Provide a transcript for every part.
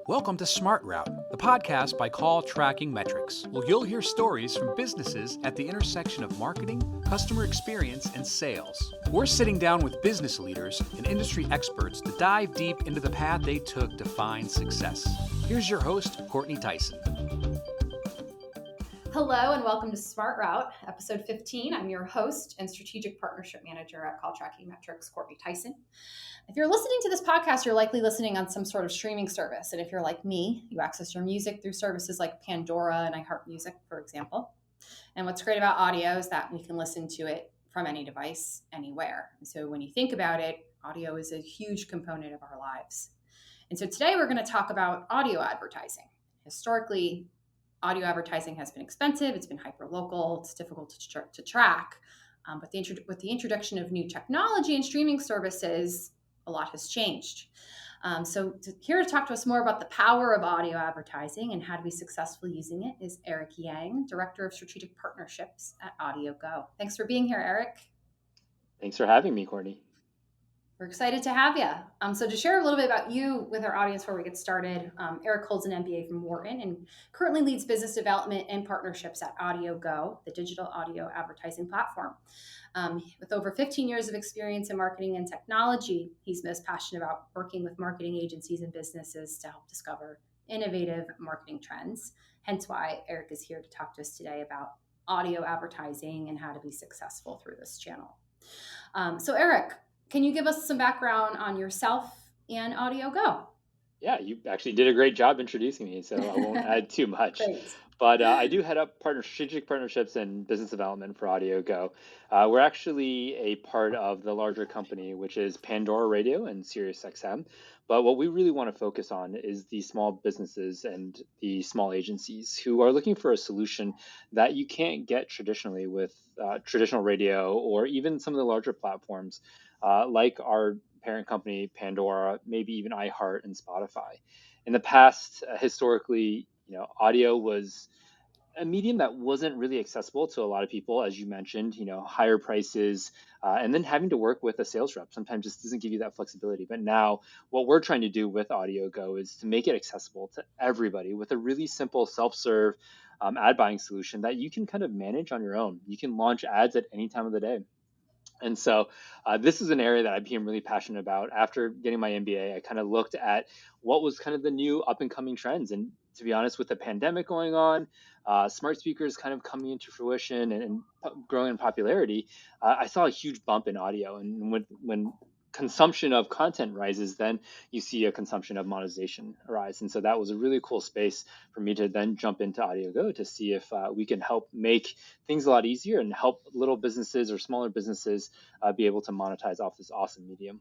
Welcome to Smart Route, the podcast by CallTrackingMetrics, where you'll hear stories from businesses at the intersection of marketing, customer experience, and sales. We're sitting down with business leaders and industry experts to dive deep into the path they took to find success. Here's your host, Courtney Tyson. Hello and welcome to Smart Route, episode 15. I'm your host and strategic partnership manager at CallTrackingMetrics, Courtney Tyson. If you're listening to this podcast, you're likely listening on some sort of streaming service. And if you're like me, you access your music through services like Pandora and iHeartMusic, for example. And what's great about audio is that we can listen to it from any device, anywhere. And so when you think about it, audio is a huge component of our lives. And so today we're going to talk about audio advertising. Historically, audio advertising has been expensive. It's been hyper-local. It's difficult to track. But with the introduction of new technology and streaming services, a lot has changed. Here to talk to us more about the power of audio advertising and how to be successful using it is Eric Yang, Director of Strategic Partnerships at AudioGo. Thanks for being here, Eric. Thanks for having me, Courtney. We're excited to have you. So to share a little bit about you with our audience before we get started, Eric holds an MBA from Wharton and currently leads business development and partnerships at AudioGo, the digital audio advertising platform. With over 15 years of experience in marketing and technology, he's most passionate about working with marketing agencies and businesses to help discover innovative marketing trends. Hence why Eric is here to talk to us today about audio advertising and how to be successful through this channel. So Eric, can you give us some background on yourself and AudioGo? Yeah, you actually did a great job introducing me, so I won't add too much. Great. But I do head up strategic partnerships and business development for AudioGo. We're actually a part of the larger company, which is Pandora Radio and SiriusXM. But what we really want to focus on is the small businesses and the small agencies who are looking for a solution that you can't get traditionally with traditional radio or even some of the larger platforms like our parent company, Pandora, maybe even iHeart and Spotify. In the past, historically, audio was a medium that wasn't really accessible to a lot of people, as you mentioned, higher prices, and then having to work with a sales rep sometimes just doesn't give you that flexibility. But now what we're trying to do with AudioGo is to make it accessible to everybody with a really simple self-serve ad buying solution that you can kind of manage on your own. You can launch ads at any time of the day. And so this is an area that I became really passionate about. After getting my MBA, I kind of looked at what was kind of the new up and coming trends. And to be honest, with the pandemic going on, smart speakers kind of coming into fruition and growing in popularity, I saw a huge bump in audio. And when consumption of content rises, then you see a consumption of monetization arise. And so that was a really cool space for me to then jump into AudioGo to see if we can help make things a lot easier and help little businesses or smaller businesses be able to monetize off this awesome medium.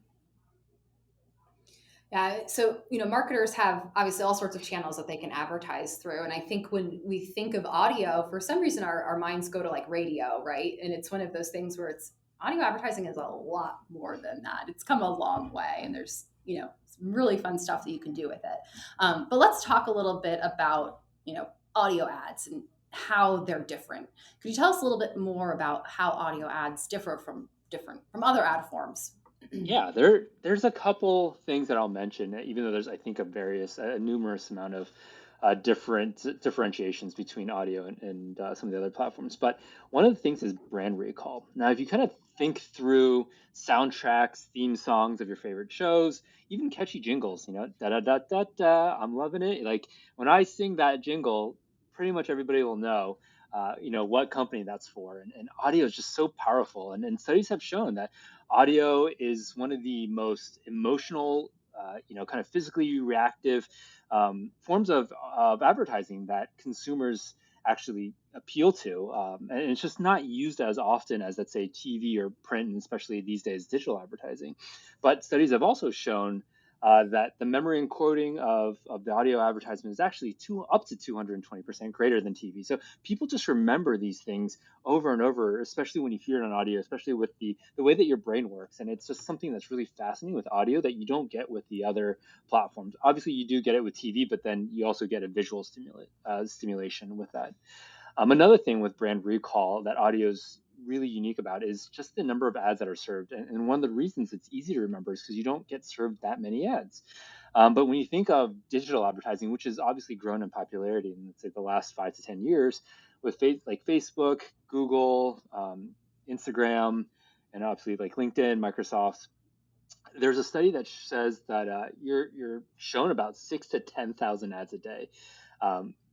Yeah, so marketers have obviously all sorts of channels that they can advertise through, and I think when we think of audio, for some reason our minds go to like radio, right? And it's one of those things where audio advertising is a lot more than that. It's come a long way, and there's some really fun stuff that you can do with it. But let's talk a little bit about audio ads and how they're different. Could you tell us a little bit more about how audio ads differ from other ad forms? Yeah, there's a couple things that I'll mention, even though there's, I think, a numerous amount of different differentiations between audio and some of the other platforms. But one of the things is brand recall. Now, if you kind of think through soundtracks, theme songs of your favorite shows, even catchy jingles, da da da da da, I'm loving it. Like when I sing that jingle, pretty much everybody will know what company that's for. And audio is just so powerful. And studies have shown that audio is one of the most emotional, kind of physically reactive forms of advertising that consumers actually appeal to. And it's just not used as often as, let's say, TV or print, and especially these days, digital advertising. But studies have also shown that the memory encoding of the audio advertisement is actually up to 220% greater than TV. So people just remember these things over and over, especially when you hear it on audio, especially with the way that your brain works. And it's just something that's really fascinating with audio that you don't get with the other platforms. Obviously, you do get it with TV, but then you also get a visual stimulation with that. Another thing with brand recall that audio's really unique about is just the number of ads that are served. And one of the reasons it's easy to remember is because you don't get served that many ads. But when you think of digital advertising, which has obviously grown in popularity in, let's say, the last 5 to 10 years, with like Facebook, Google, Instagram, and obviously like LinkedIn, Microsoft, there's a study that says that you're shown about 6 to 10,000 ads a day.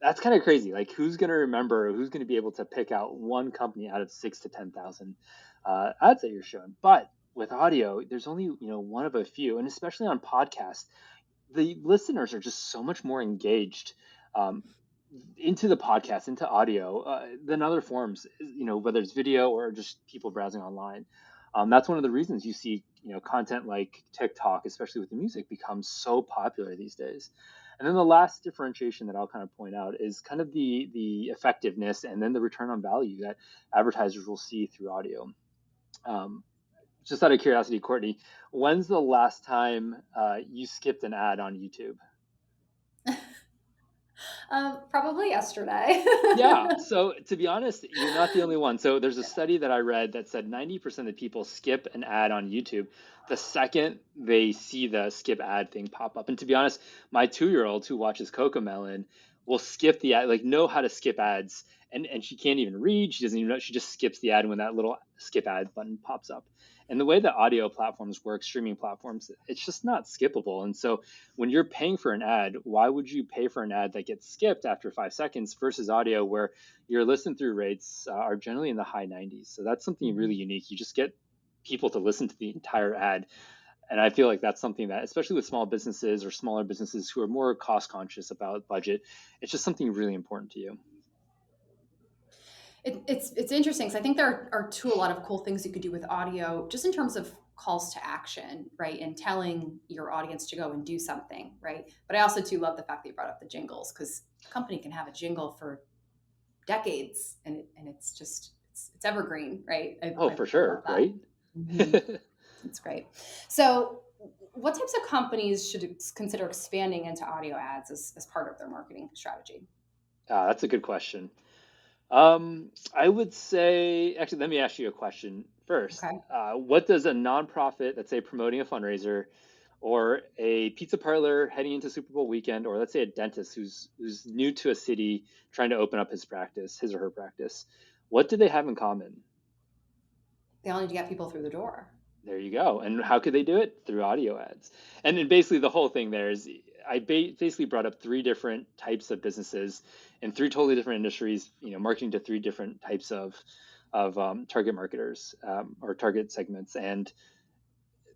That's kind of crazy. Like, who's going to remember? Who's going to be able to pick out one company out of 6 to 10,000 ads that you're shown? But with audio, there's only one of a few, and especially on podcasts, the listeners are just so much more engaged um, into the podcast, into audio, than other forms, whether it's video or just people browsing online. That's one of the reasons you see, content like TikTok, especially with the music, becomes so popular these days. And then the last differentiation that I'll kind of point out is kind of the effectiveness and then the return on value that advertisers will see through audio. Um, just out of curiosity, Courtney, when's the last time you skipped an ad on YouTube? Probably yesterday. Yeah. So to be honest, you're not the only one. So there's a study that I read that said 90% of people skip an ad on YouTube the second they see the skip ad thing pop up. And to be honest, my 2-year-old who watches Cocomelon will skip the ad, like know how to skip ads. And she can't even read. She doesn't even know. She just skips the ad when that little skip ad button pops up. And the way that audio platforms work, streaming platforms, it's just not skippable. And so when you're paying for an ad, why would you pay for an ad that gets skipped after 5 seconds versus audio where your listen through rates are generally in the high 90s? So that's something really unique. You just get people to listen to the entire ad. And I feel like that's something that, especially with small businesses or smaller businesses who are more cost conscious about budget, it's just something really important to you. It's interesting because I think there are a lot of cool things you could do with audio, just in terms of calls to action, right? And telling your audience to go and do something, right? But I also too love the fact that you brought up the jingles, because a company can have a jingle for decades and it's just it's evergreen, right? For sure, right? Mm-hmm. It's great. So what types of companies should consider expanding into audio ads as part of their marketing strategy? That's a good question. I would say, actually, let me ask you a question first. Okay. What does a nonprofit that's, say, promoting a fundraiser, or a pizza parlor heading into Super Bowl weekend, or let's say a dentist who's new to a city trying to open up his or her practice, what do they have in common? They all need to get people through the door. There you go. And how could they do it? Through audio ads. And then basically the whole thing there is I basically brought up 3 different types of businesses in 3 totally different industries, marketing to 3 different types of target marketers, or target segments. And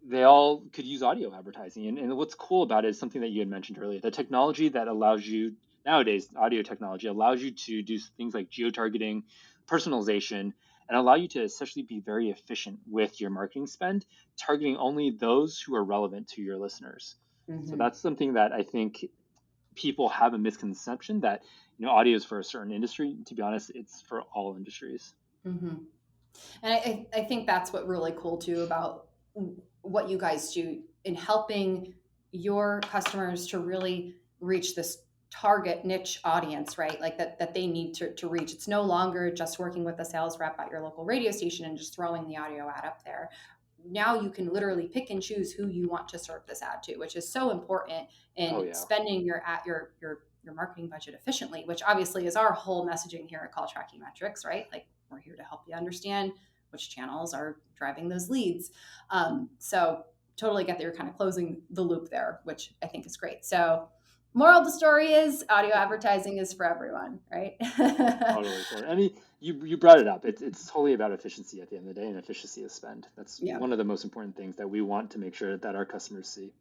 they all could use audio advertising. And what's cool about it is something that you had mentioned earlier. The technology that allows you nowadays, audio technology allows you to do things like geo-targeting, personalization, and allow you to essentially be very efficient with your marketing spend, targeting only those who are relevant to your listeners. Mm-hmm. So that's something that I think people have a misconception that audio is for a certain industry. To be honest, it's for all industries. Mm-hmm. And I think that's what really cool too about what you guys do in helping your customers to really reach this target niche audience, right? Like that they need to reach. It's no longer just working with a sales rep at your local radio station and just throwing the audio ad up there. Now you can literally pick and choose who you want to serve this ad to, which is so important in spending your marketing budget efficiently, which obviously is our whole messaging here at CallTrackingMetrics, right? Like, we're here to help you understand which channels are driving those leads. So totally get that you're kind of closing the loop there, which I think is great. So moral of the story is audio advertising is for everyone, right? Totally. I mean, you brought it up. It's totally about efficiency at the end of the day, and efficiency of spend. That's one of the most important things that we want to make sure that our customers see.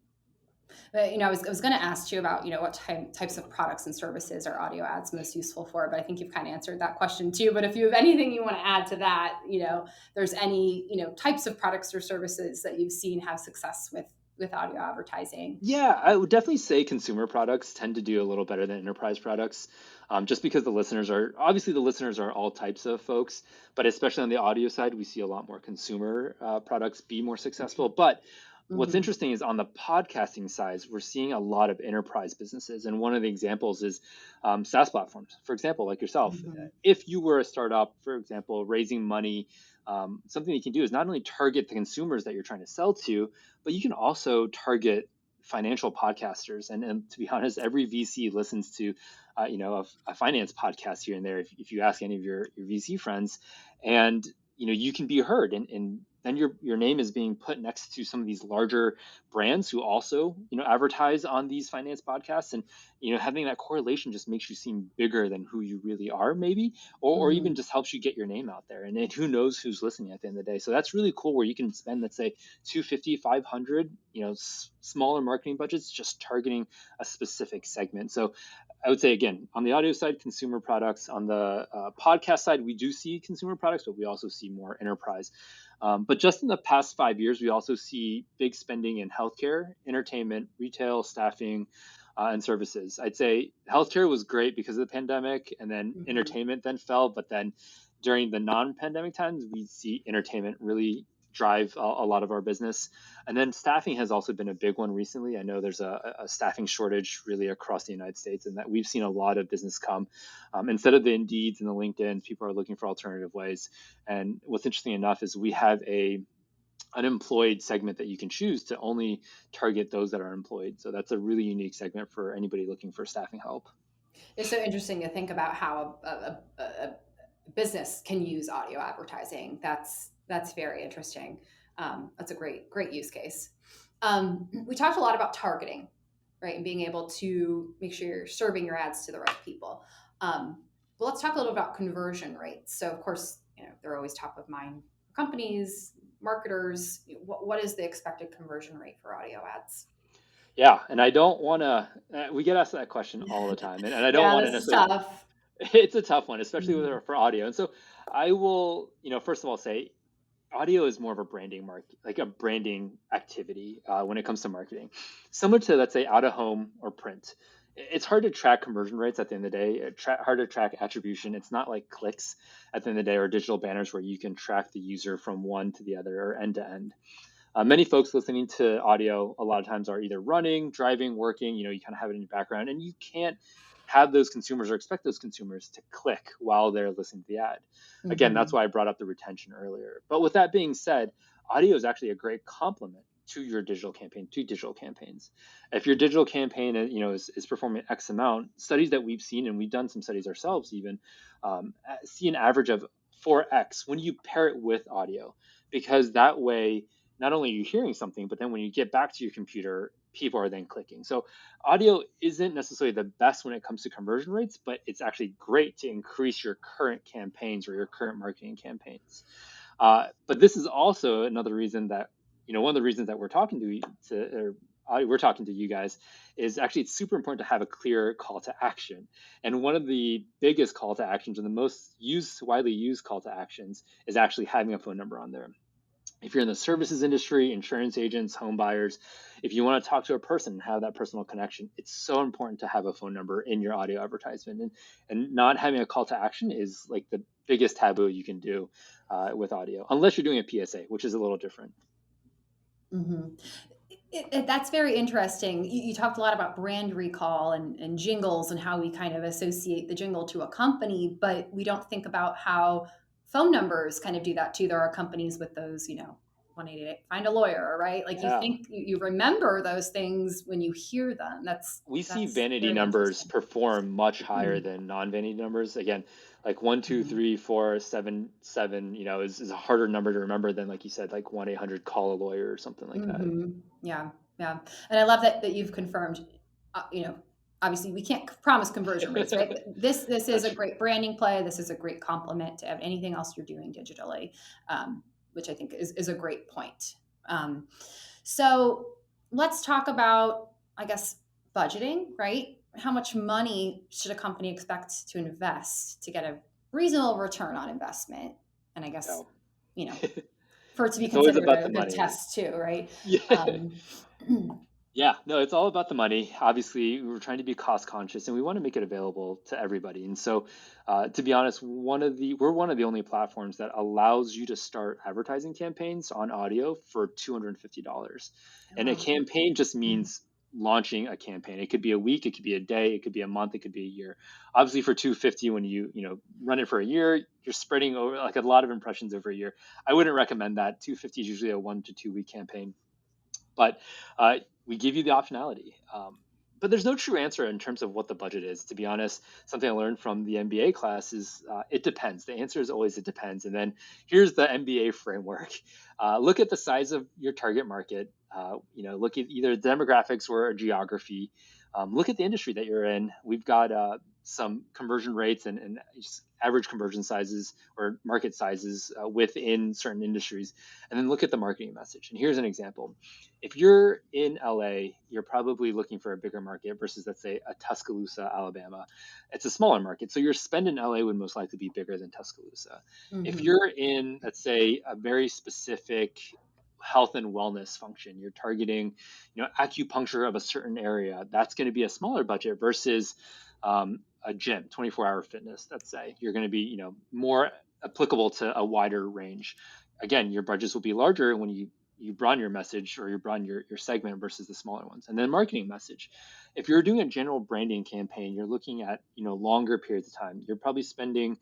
But, I was going to ask you about, what types of products and services are audio ads most useful for, but I think you've kind of answered that question too. But if you have anything you want to add to that, there's any, types of products or services that you've seen have success with audio advertising. Yeah, I would definitely say consumer products tend to do a little better than enterprise products, just because the listeners are all types of folks, but especially on the audio side, we see a lot more consumer products be more successful. But what's interesting is on the podcasting side, we're seeing a lot of enterprise businesses. And one of the examples is SaaS platforms, for example, like yourself. If you were a startup, for example, raising money, something you can do is not only target the consumers that you're trying to sell to, but you can also target financial podcasters. And to be honest, every VC listens to, a finance podcast here and there. If you ask any of your VC friends, and you can be heard, and then your name is being put next to some of these larger brands who also advertise on these finance podcasts, and having that correlation just makes you seem bigger than who you really are, maybe, or even just helps you get your name out there, and then who knows who's listening at the end of the day. So that's really cool, where you can spend, let's say, 250, 500, smaller marketing budgets just targeting a specific segment. So I would say, again, on the audio side, consumer products. On the podcast side, we do see consumer products, but we also see more enterprise. But just in the past 5 years, we also see big spending in healthcare, entertainment, retail, staffing, and services. I'd say healthcare was great because of the pandemic, and then entertainment then fell. But then during the non-pandemic times, we see entertainment really drive a lot of our business. And then staffing has also been a big one recently. I know there's a staffing shortage really across the United States, and that we've seen a lot of business come. Instead of the Indeeds and the LinkedIn, people are looking for alternative ways. And what's interesting enough is we have an unemployed segment that you can choose to only target those that are employed. So that's a really unique segment for anybody looking for staffing help. It's so interesting to think about how a business can use audio advertising. That's very interesting. That's a great use case. We talked a lot about targeting, right, and being able to make sure you're serving your ads to the right people. But let's talk a little about conversion rates. So, of course, they're always top of mind for companies, marketers. What is the expected conversion rate for audio ads? Yeah, and I don't want to. We get asked that question all the time, and I don't want to this is necessarily. tough. It's a tough one, especially for audio. And so I will, first of all, say audio is more of a branding like a branding activity when it comes to marketing. Similar to, let's say, out of home or print. It's hard to track conversion rates at the end of the day. Hard to track attribution. It's not like clicks at the end of the day, or digital banners where you can track the user from one to the other or end to end. Many folks listening to audio a lot of times are either running, driving, working. You kind of have it in your background, and you can't have those consumers or expect those consumers to click while they're listening to the ad. Again, that's why I brought up the retention earlier. But with that being said, audio is actually a great complement to your digital campaign, to digital campaigns. If your digital campaign, is performing X amount, studies that we've seen, and we've done some studies ourselves even, see an average of 4X when you pair it with audio, because that way, not only are you hearing something, but then when you get back to your computer, people are then clicking. So audio isn't necessarily the best when it comes to conversion rates, but it's actually great to increase your current campaigns or your current marketing campaigns. But this is also another reason that, one of the reasons that we're talking to you guys is actually it's super important to have a clear call to action. And one of the biggest call to actions and the most widely used call to actions is actually having a phone number on there. If you're in the services industry, insurance agents, home buyers, if you want to talk to a person and have that personal connection, it's so important to have a phone number in your audio advertisement. And not having a call to action is like the biggest taboo you can do with audio, unless you're doing a PSA, which is a little different. That's very interesting. You talked a lot about brand recall and jingles and how we kind of associate the jingle to a company, but we don't think about how phone numbers kind of do that too. There are companies with those, 188, find a lawyer, right? Like you think you remember those things when you hear them. We see vanity numbers perform much higher than non-vanity numbers. Again, like 1, 2, 3, 4, 7, 7, is a harder number to remember than, like you said, like 1-800 call a lawyer or something like that. Yeah. And I love that you've confirmed, obviously we can't promise conversion rates, right? But this is a great branding play. This is a great complement to anything else you're doing digitally, which I think is a great point. So let's talk about, I guess, budgeting, right? How much money should a company expect to invest to get a reasonable return on investment? And I guess, for it to be considered a good test too, right? Yeah, no, it's all about the money. Obviously, we're trying to be cost conscious, and we want to make it available to everybody. And so, to be honest, we're one of the only platforms that allows you to start advertising campaigns on audio for $250. And a campaign just means launching a campaign. It could be a week, it could be a day, it could be a month, it could be a year. Obviously, for $250, when you run it for a year, you're spreading over like a lot of impressions over a year. I wouldn't recommend that. $250 is usually a 1 to 2 week campaign. But we give you the optionality. But there's no true answer in terms of what the budget is. To be honest, something I learned from the MBA class is it depends. The answer is always it depends. And then here's the MBA framework. Look at the size of your target market. Look at either demographics or geography. Look at the industry that you're in. We've got some conversion rates and just average conversion sizes or market sizes within certain industries. And then look at the marketing message. And here's an example. If you're in LA, you're probably looking for a bigger market versus, let's say, a Tuscaloosa, Alabama. It's a smaller market. So your spend in LA would most likely be bigger than Tuscaloosa. If you're in, let's say, a very specific health and wellness function, you're targeting, acupuncture of a certain area, that's going to be a smaller budget versus a gym, 24-hour fitness, let's say. You're going to be, more applicable to a wider range. Again, your budgets will be larger when you broaden your message or you broaden your segment versus the smaller ones. And then marketing message. If you're doing a general branding campaign, you're looking at, longer periods of time. You're probably spending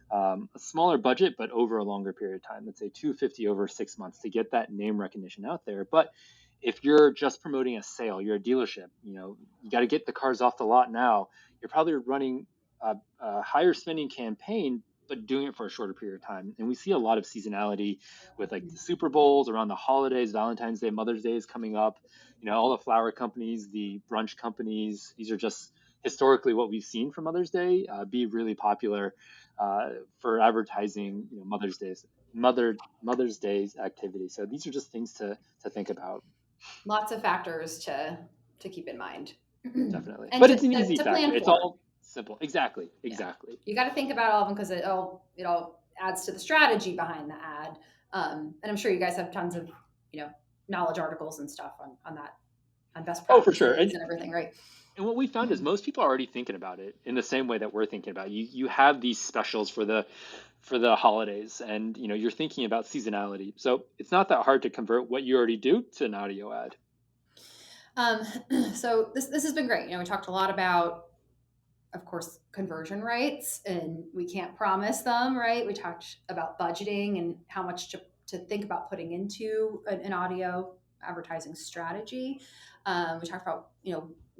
a smaller budget, but over a longer period of time, let's say $250 over 6 months to get that name recognition out there. But if you're just promoting a sale, you're a dealership, you got to get the cars off the lot now. You're probably running a higher spending campaign, but doing it for a shorter period of time. And we see a lot of seasonality with like the Super Bowls, around the holidays, Valentine's Day, Mother's Day is coming up. All the flower companies, the brunch companies, these are just historically what we've seen for Mother's Day be really popular for advertising, Mother's Day's activity. So these are just things to think about. Lots of factors to keep in mind. Definitely. And But it's an easy to factor. plan It's for. all simple. Exactly. Yeah. You got to think about all of them because it all adds to the strategy behind the ad. And I'm sure you guys have tons of, knowledge articles and stuff on that, on best practices for sure. and everything, right? And what we found is most people are already thinking about it in the same way that we're thinking about it. You have these specials for the holidays, and you're thinking about seasonality. So it's not that hard to convert what you already do to an audio ad. So this has been great. We talked a lot about, of course, conversion rates, and we can't promise them, right? We talked about budgeting and how much to think about putting into an audio advertising strategy. We talked about,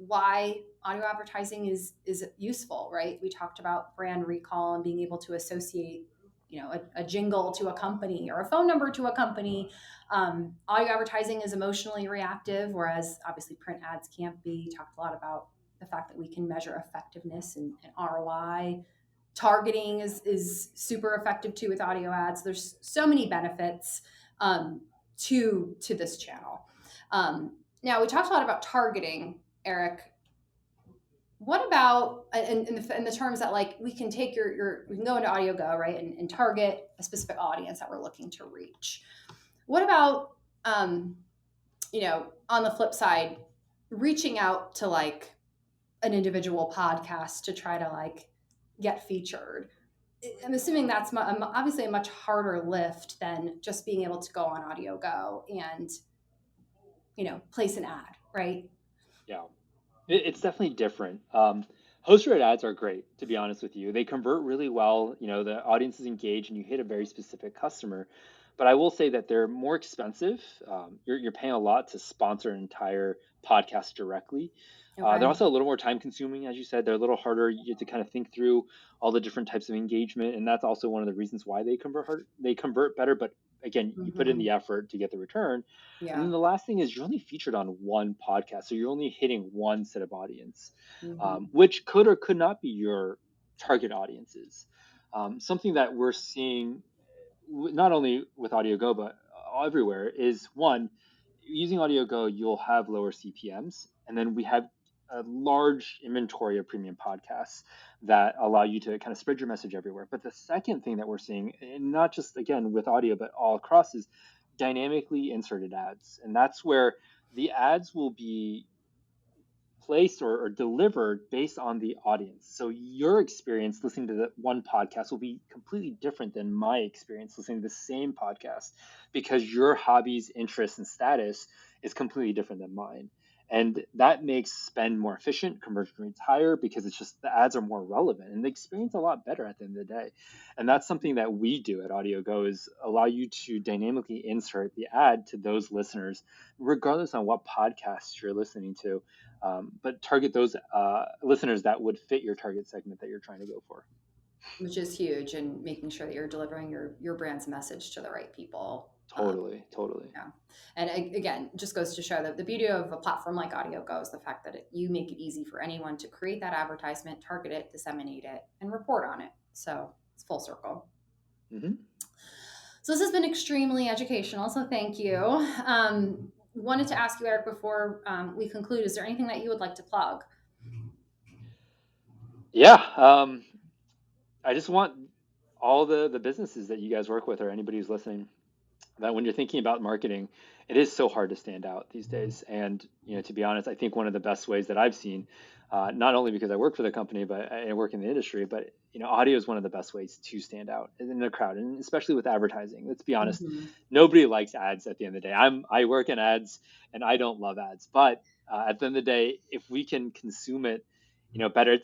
why audio advertising is useful, right? We talked about brand recall and being able to associate, a jingle to a company or a phone number to a company. Audio advertising is emotionally reactive, whereas obviously print ads can't be. Talked a lot about the fact that we can measure effectiveness and ROI. Targeting is super effective too with audio ads. There's so many benefits to this channel. Now we talked a lot about targeting, Eric. What about in the terms that like we can take we can go into AudioGo, right, and target a specific audience that we're looking to reach. What about on the flip side, reaching out to like an individual podcast to try to like get featured? I'm assuming that's obviously a much harder lift than just being able to go on AudioGo and place an ad, right? Yeah, it's definitely different. Host-read ads are great, to be honest with you. They convert really well. The audience is engaged, and you hit a very specific customer. But I will say that they're more expensive. You're paying a lot to sponsor an entire podcast directly. Okay. They're also a little more time consuming, as you said. They're a little harder. You have to kind of think through all the different types of engagement, and that's also one of the reasons why they convert better. But again, you put in the effort to get the return. Yeah. And then the last thing is you're only featured on one podcast, so you're only hitting one set of audience, which could or could not be your target audiences. Something that we're seeing not only with AudioGo but everywhere is, one, using AudioGo, you'll have lower CPMs, and then we have a large inventory of premium podcasts that allow you to kind of spread your message everywhere. But the second thing that we're seeing, and not just again with audio but all across, is dynamically inserted ads. And that's where the ads will be placed or delivered based on the audience. So your experience listening to the one podcast will be completely different than my experience listening to the same podcast, because your hobbies, interests, and status is completely different than mine. And that makes spend more efficient, conversion rates higher, because it's just the ads are more relevant and the experience a lot better at the end of the day. And that's something that we do at AudioGo, is allow you to dynamically insert the ad to those listeners, regardless on what podcasts you're listening to, but target those listeners that would fit your target segment that you're trying to go for. Which is huge, and making sure that you're delivering your brand's message to the right people. Totally. Yeah. And again, just goes to show that the beauty of a platform like AudioGo is the fact that you make it easy for anyone to create that advertisement, target it, disseminate it, and report on it. So it's full circle. Mm-hmm. So this has been extremely educational. So thank you. Wanted to ask you, Eric, before we conclude, is there anything that you would like to plug? Yeah. I just want all the businesses that you guys work with, or anybody who's listening, that when you're thinking about marketing, it is so hard to stand out these days. And, to be honest, I think one of the best ways that I've seen, not only because I work for the company, but I work in the industry, but, audio is one of the best ways to stand out in the crowd, and especially with advertising. Let's be honest, nobody likes ads at the end of the day. I work in ads and I don't love ads, but at the end of the day, if we can consume it, better,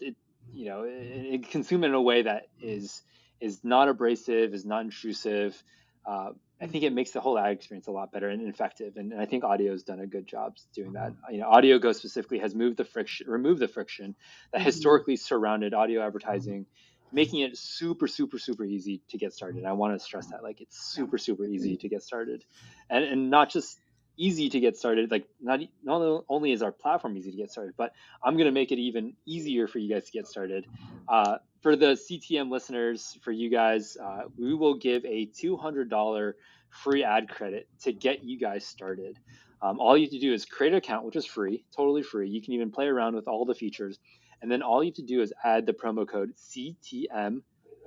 consume it in a way that is not abrasive, is not intrusive. I think it makes the whole ad experience a lot better and effective. And I think audio has done a good job doing that. AudioGo specifically has removed the friction that historically surrounded audio advertising, making it super, super, super easy to get started. I want to stress that, like, it's super, super easy to get started, and not just easy to get started. Like, not only is our platform easy to get started, but I'm going to make it even easier for you guys to get started. For the CTM listeners, for you guys, we will give a $200 free ad credit to get you guys started. All you have to do is create an account, which is free, totally free. You can even play around with all the features. And then all you have to do is add the promo code CTM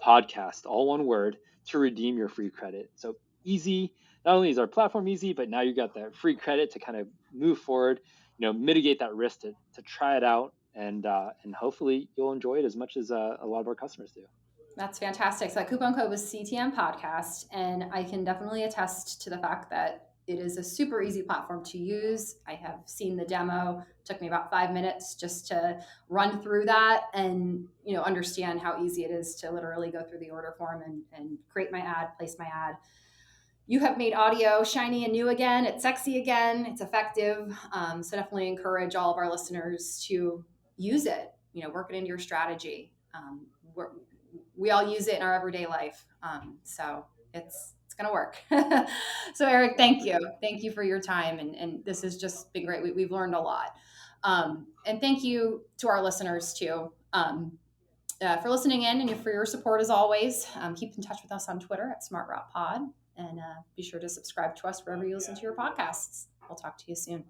podcast, all one word, to redeem your free credit. So easy. Not only is our platform easy, but now you got that free credit to kind of move forward, mitigate that risk to try it out. And hopefully you'll enjoy it as much as a lot of our customers do. That's fantastic. So that coupon code was CTM podcast, and I can definitely attest to the fact that it is a super easy platform to use. I have seen the demo. It took me about 5 minutes just to run through that and understand how easy it is to literally go through the order form and create my ad, place my ad. You have made audio shiny and new again. It's sexy again. It's effective. So definitely encourage all of our listeners to use it. Work it into your strategy. We all use it in our everyday life. So it's going to work. So Eric, thank you. Thank you for your time. And this has just been great. We've learned a lot. And thank you to our listeners too, for listening in and for your support as always. Keep in touch with us on Twitter at SmartRoutePod, and be sure to subscribe to us wherever you listen to your podcasts. We'll talk to you soon.